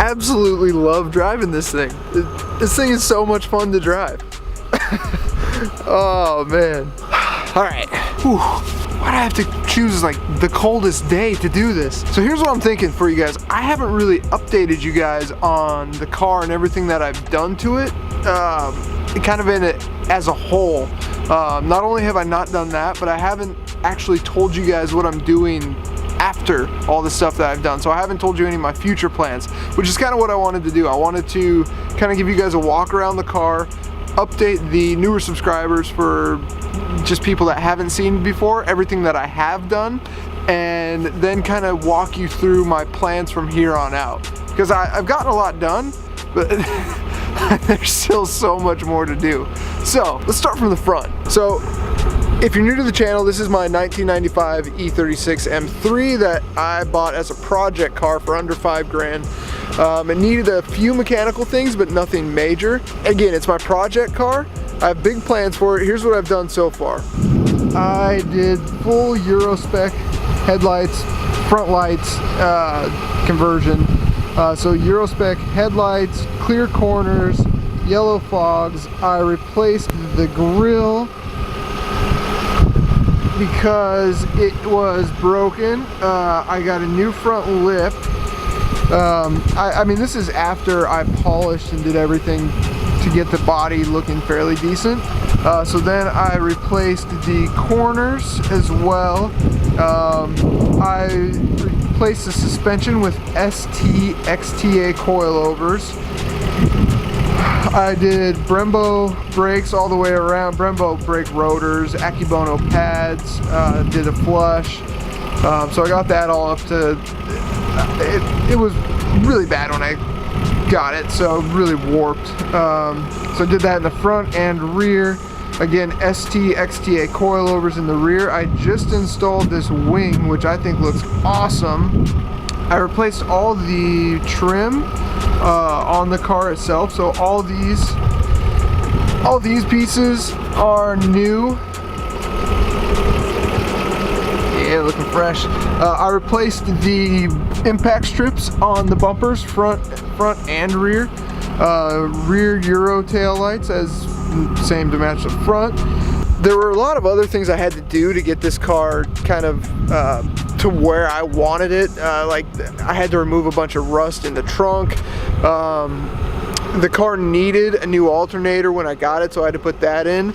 Absolutely love driving this thing. This thing is so much fun to drive. Oh man. All right. Whew. Why'd I have to choose like the coldest day to do this? So here's what I'm thinking for you guys. I haven't really updated you guys on the car and everything that I've done to it. Kind of in it as a whole. Not only have I not done that, but I haven't actually told you guys what I'm doing after all the stuff that I've done. So I haven't told you any of my future plans, which is kind of what I wanted to do. I wanted to kind of give you guys a walk around the car, update the newer subscribers for just people that haven't seen before, everything that I have done, and then kind of walk you through my plans from here on out. Because I've gotten a lot done, but there's still so much more to do. So let's start from the front. So if you're new to the channel, this is my 1995 E36 M3 that I bought as a project car for under $5,000. It needed a few mechanical things, but nothing major. Again, it's my project car. I have big plans for it. Here's what I've done so far. I did full Euro spec headlights, front lights conversion. So Euro spec headlights, clear corners, yellow fogs. I replaced the grille because it was broken. I got a new front lip. I mean, this is after I polished and did everything to get the body looking fairly decent. So then I replaced the corners as well. I replaced the suspension with ST XTA coilovers. I did Brembo brakes all the way around, Brembo brake rotors, Akibono pads, did a flush. So I got that all up to, it was really bad when I got it, so really warped. So I did that in the front and rear. Again, ST XTA coilovers in the rear. I just installed this wing, which I think looks awesome. I replaced all the trim on the car itself, so all these pieces are new. Yeah, looking fresh. I replaced the impact strips on the bumpers, front and rear. Rear Euro tail lights, as same to match the front. There were a lot of other things I had to do to get this car kind of to where I wanted it. Like I had to remove a bunch of rust in the trunk. The car needed a new alternator when I got it, so I had to put that in.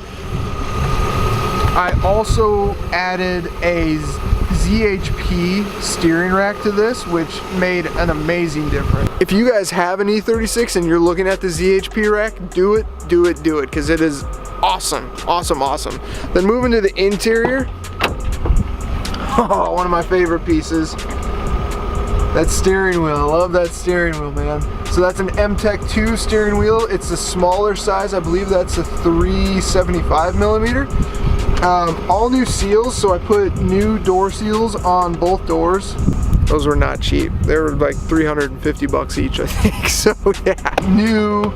I also added a ZHP steering rack to this, which made an amazing difference. If you guys have an E36 and you're looking at the ZHP rack, do it, because it is awesome, awesome, awesome. Then moving to the interior, oh, one of my favorite pieces, that steering wheel. I love that steering wheel, man. So that's an M-Tech 2 steering wheel. It's the smaller size. I believe that's a 375 millimeter. All new seals, so I put new door seals on both doors. Those were not cheap. They were like 350 bucks each, I think. So yeah, new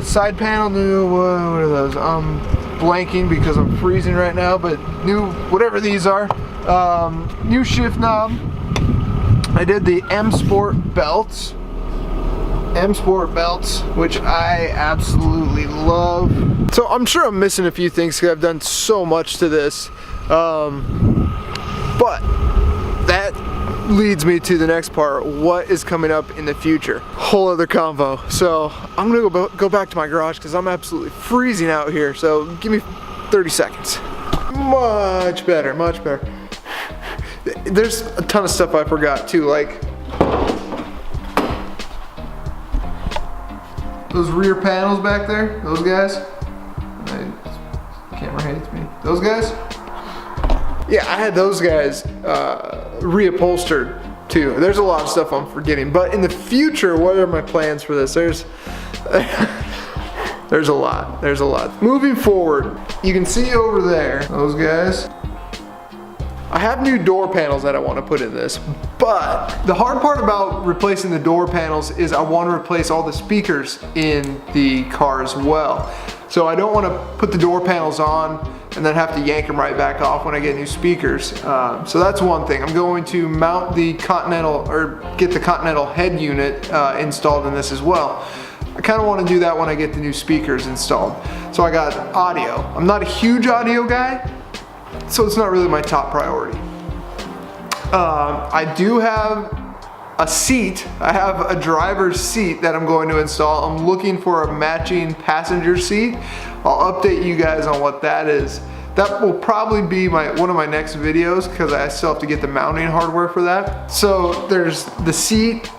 side panel, new, what are those? I'm blanking because I'm freezing right now, but new, whatever these are. New shift knob. I did the M Sport belts, which I absolutely love. So I'm sure I'm missing a few things because I've done so much to this, but that leads me to the next part. What is coming up in the future? Whole other convo. So I'm gonna go back to my garage because I'm absolutely freezing out here. So give me 30 seconds. Much better, much better. There's a ton of stuff I forgot too, like those rear panels back there, those guys. Camera hates me. Those guys? Yeah, I had those guys reupholstered too. There's a lot of stuff I'm forgetting, but in the future, what are my plans for this? There's a lot. Moving forward, you can see over there, those guys. I have new door panels that I want to put in this, but the hard part about replacing the door panels is I want to replace all the speakers in the car as well. So I don't want to put the door panels on and then have to yank them right back off when I get new speakers. So that's one thing. I'm going to mount the Continental, or get the Continental head unit installed in this as well. I kind of want to do that when I get the new speakers installed. So I got audio. I'm not a huge audio guy, so it's not really my top priority. I do have a seat. I have a driver's seat that I'm going to install. I'm looking for a matching passenger seat. I'll update you guys on what that is. That will probably be one of my next videos because I still have to get the mounting hardware for that. So there's the seat.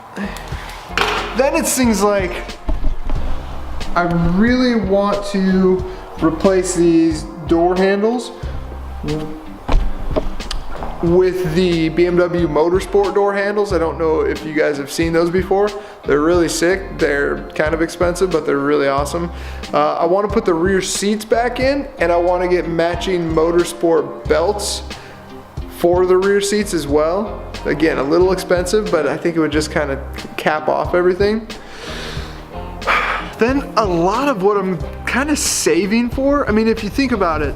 Then it's things like, I really want to replace these door handles with the BMW Motorsport door handles. I don't know if you guys have seen those before. They're really sick. They're kind of expensive, but they're really awesome. I want to put the rear seats back in, and I want to get matching Motorsport belts for the rear seats as well. Again, a little expensive, but I think it would just kind of cap off everything. Then a lot of what I'm kind of saving for, I mean, if you think about it,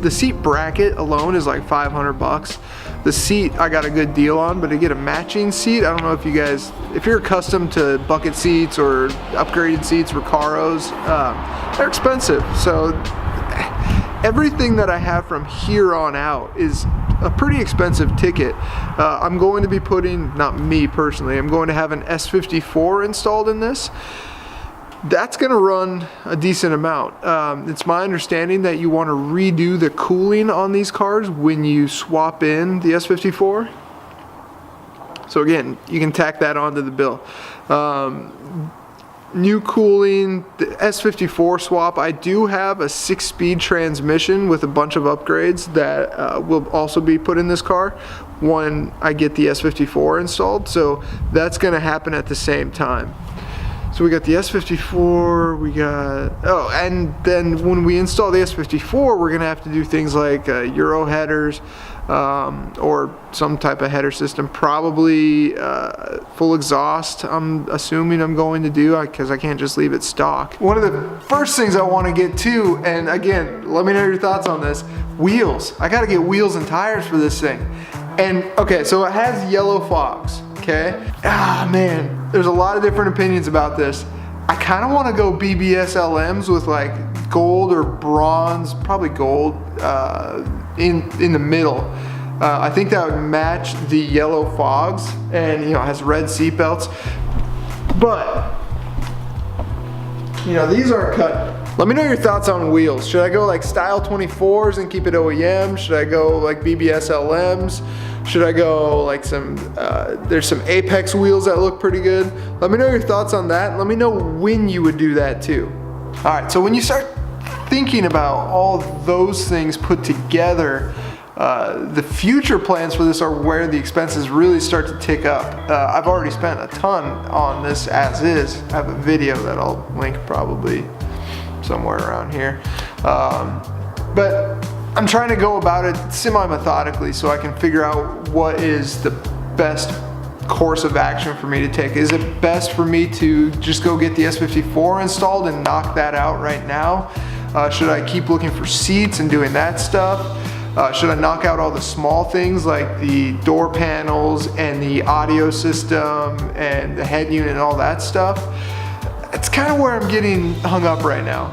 the seat bracket alone is like 500 bucks. The seat I got a good deal on, but to get a matching seat, I don't know if you guys, if you're accustomed to bucket seats or upgraded seats, Recaros, they're expensive. So everything that I have from here on out is a pretty expensive ticket. I'm going to be putting, not me personally, I'm going to have an S54 installed in this. That's going to run a decent amount. It's my understanding that you want to redo the cooling on these cars when you swap in the S54. So again, you can tack that onto the bill. New cooling, the S54 swap. I do have a 6-speed transmission with a bunch of upgrades that will also be put in this car when I get the S54 installed. So that's going to happen at the same time. So we got the S54, we got, oh, and then when we install the S54, we're gonna have to do things like Euro headers or some type of header system, probably full exhaust, I'm assuming I'm going to do, because I can't just leave it stock. One of the first things I wanna get to, and again, let me know your thoughts on this, wheels. I gotta get wheels and tires for this thing. And okay, so it has yellow fogs. Okay. Ah, man, there's a lot of different opinions about this. I kind of want to go BBS LMs with like gold or bronze, probably gold, in the middle. I think that would match the yellow fogs, and you know, it has red seat belts. But you know, these aren't cut. Let me know your thoughts on wheels. Should I go like Style 24s and keep it OEM? Should I go like BBS LMs? Should I go like some, there's some Apex wheels that look pretty good. Let me know your thoughts on that. Let me know when you would do that too. All right, so when you start thinking about all those things put together, the future plans for this are where the expenses really start to tick up. I've already spent a ton on this as is. I have a video that I'll link probably somewhere around here. But I'm trying to go about it semi-methodically so I can figure out what is the best course of action for me to take. Is it best for me to just go get the S54 installed and knock that out right now? Should I keep looking for seats and doing that stuff? Should I knock out all the small things like the door panels and the audio system and the head unit and all that stuff? It's kind of where I'm getting hung up right now.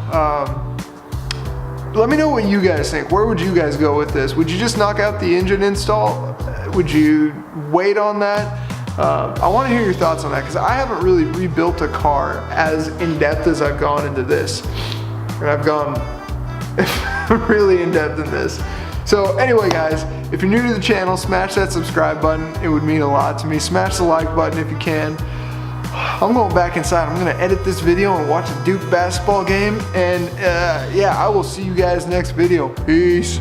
Let me know what you guys think. Where would you guys go with this? Would you just knock out the engine install? Would you wait on that? I want to hear your thoughts on that because I haven't really rebuilt a car as in-depth as I've gone into this. And I've gone really in-depth in this. So anyway guys, if you're new to the channel, smash that subscribe button. It would mean a lot to me. Smash the like button if you can. I'm going back inside. I'm gonna edit this video and watch a Duke basketball game. And yeah, I will see you guys next video. Peace.